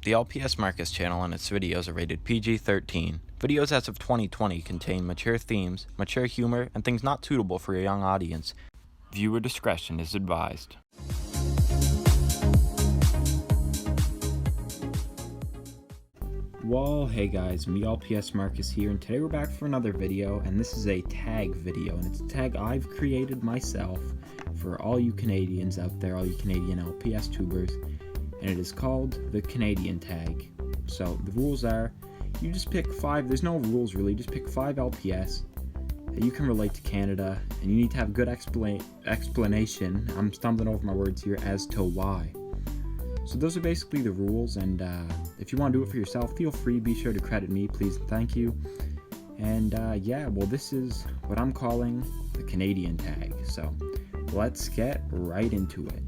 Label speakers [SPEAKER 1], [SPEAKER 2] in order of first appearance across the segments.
[SPEAKER 1] The LPSMarcus channel and its videos are rated PG-13. Videos as of 2020 contain mature themes, mature humor, and things not suitable for a young audience. Viewer discretion is advised. Well, hey guys, me LPSMarcus here, and today we're back for another video, and this is a tag video, and it's a tag I've created myself for all you Canadians out there, all you Canadian LPS tubers, and it is called the Canadian tag. So the rules are, you just pick 5, there's no rules really, just pick 5 LPS that you can relate to Canada, and you need to have good explanation, I'm stumbling over my words here, as to why. So those are basically the rules, and if you want to do it for yourself, feel free, be sure to credit me, please and thank you. And yeah, well, this is what I'm calling the Canadian tag, so let's get right into it.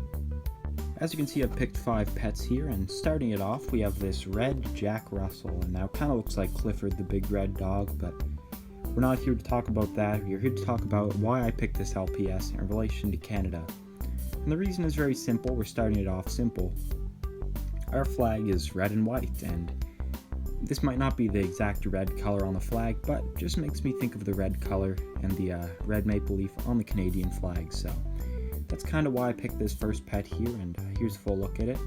[SPEAKER 1] As you can see, I've picked 5 pets here, and starting it off, we have this red Jack Russell, and now it kind of looks like Clifford the big red dog, but we're not here to talk about that. We're here to talk about why I picked this LPS in relation to Canada. And the reason is very simple. We're starting it off simple. Our flag is red and white, and this might not be the exact red color on the flag, but just makes me think of the red color and the red maple leaf on the Canadian flag, so that's kind of why I picked this first pet here, and here's a full look at it.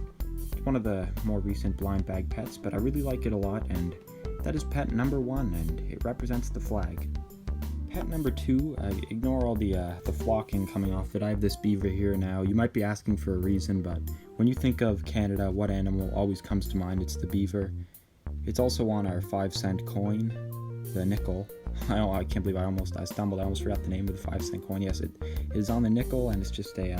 [SPEAKER 1] It's one of the more recent blind bag pets, but I really like it a lot, and that is pet number 1, and it represents the flag. Pet number 2, ignore all the flocking coming off it. I have this beaver here now. You might be asking for a reason, but when you think of Canada, what animal always comes to mind? It's the beaver. It's also on our 5-cent coin, the nickel. I can't believe I stumbled. I almost forgot the name of the 5-cent coin. Yes, it is on the nickel, and it's just a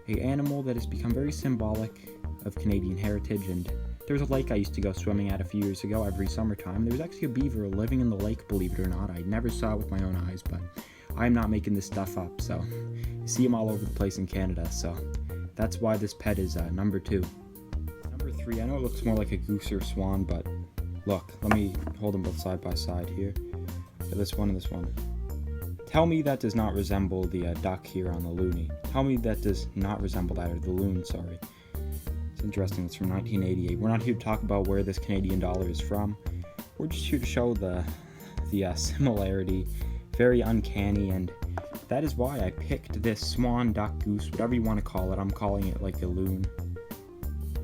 [SPEAKER 1] animal that has become very symbolic of Canadian heritage. And there's a lake I used to go swimming at a few years ago every summertime. There was actually a beaver living in the lake, believe it or not. I never saw it with my own eyes, but I'm not making this stuff up. So you see them all over the place in Canada. So that's why this pet is number 2. Number 3, I know it looks more like a goose or swan, but look, let me hold them both side by side here. This one and this one. Tell me that does not resemble the duck here on the loonie. Tell me that does not resemble that, or the loon, sorry. It's interesting, it's from 1988. We're not here to talk about where this Canadian dollar is from. We're just here to show the similarity, very uncanny, and that is why I picked this swan, duck, goose, whatever you want to call it. I'm calling it like a loon.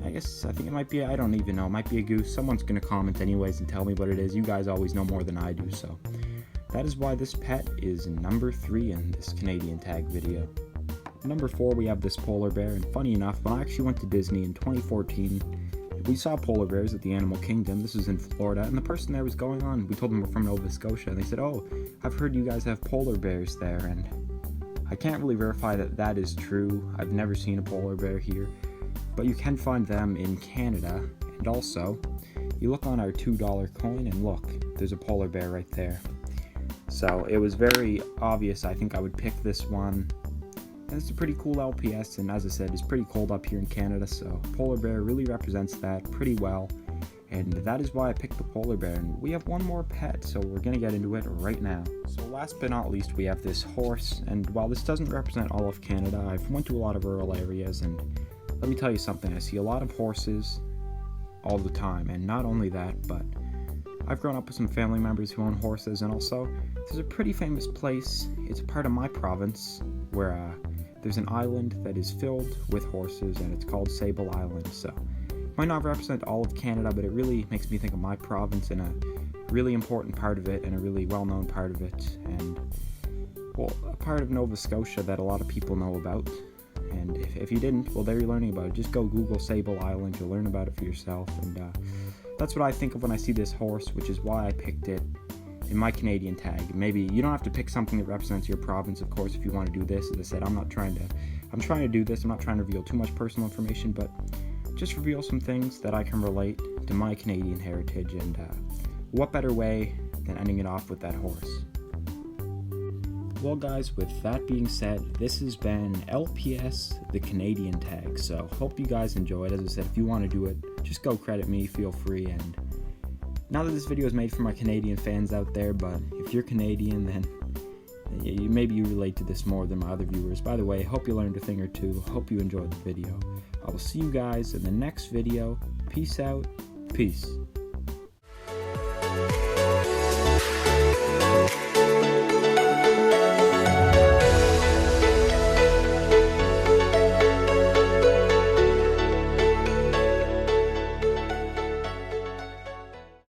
[SPEAKER 1] I think it might be, I don't even know, it might be a goose. Someone's going to comment anyways and tell me what it is. You guys always know more than I do, so that is why this pet is number 3 in this Canadian tag video. Number 4, we have this polar bear, and funny enough, when I actually went to Disney in 2014, we saw polar bears at the Animal Kingdom. This was in Florida, and the person there was going on, we told them we're from Nova Scotia, and they said, oh, I've heard you guys have polar bears there, and I can't really verify that that is true. I've never seen a polar bear here, but you can find them in Canada, and also, you look on our $2 coin, and look, there's a polar bear right there. So it was very obvious I think I would pick this one. And it's a pretty cool LPS, and as I said, it's pretty cold up here in Canada, so polar bear really represents that pretty well. And that is why I picked the polar bear. And we have one more pet, so we're going to get into it right now. So last but not least, we have this horse, and while this doesn't represent all of Canada, I've went to a lot of rural areas, and let me tell you something, I see a lot of horses all the time, and not only that, but I've grown up with some family members who own horses, and also there's a pretty famous place, it's a part of my province, where there's an island that is filled with horses, and it's called Sable Island. So it might not represent all of Canada, but it really makes me think of my province and a really important part of it, and a really well-known part of it, and well, a part of Nova Scotia that a lot of people know about. And if you didn't, well, there you're learning about it. Just go Google Sable Island, you'll learn about it for yourself, and that's what I think of when I see this horse, which is why I picked it in my Canadian tag. Maybe you don't have to pick something that represents your province, of course, if you want to do this. As I said, I'm trying to do this. I'm not trying to reveal too much personal information, but just reveal some things that I can relate to my Canadian heritage, and what better way than ending it off with that horse. Well guys, with that being said, this has been LPS, the Canadian tag, so hope you guys enjoyed. As I said, if you want to do it, just go credit me, feel free. And now that this video is made for my Canadian fans out there, but if you're Canadian, then maybe you relate to this more than my other viewers. By the way, hope you learned a thing or two, hope you enjoyed the video. I will see you guys in the next video. Peace out. Peace.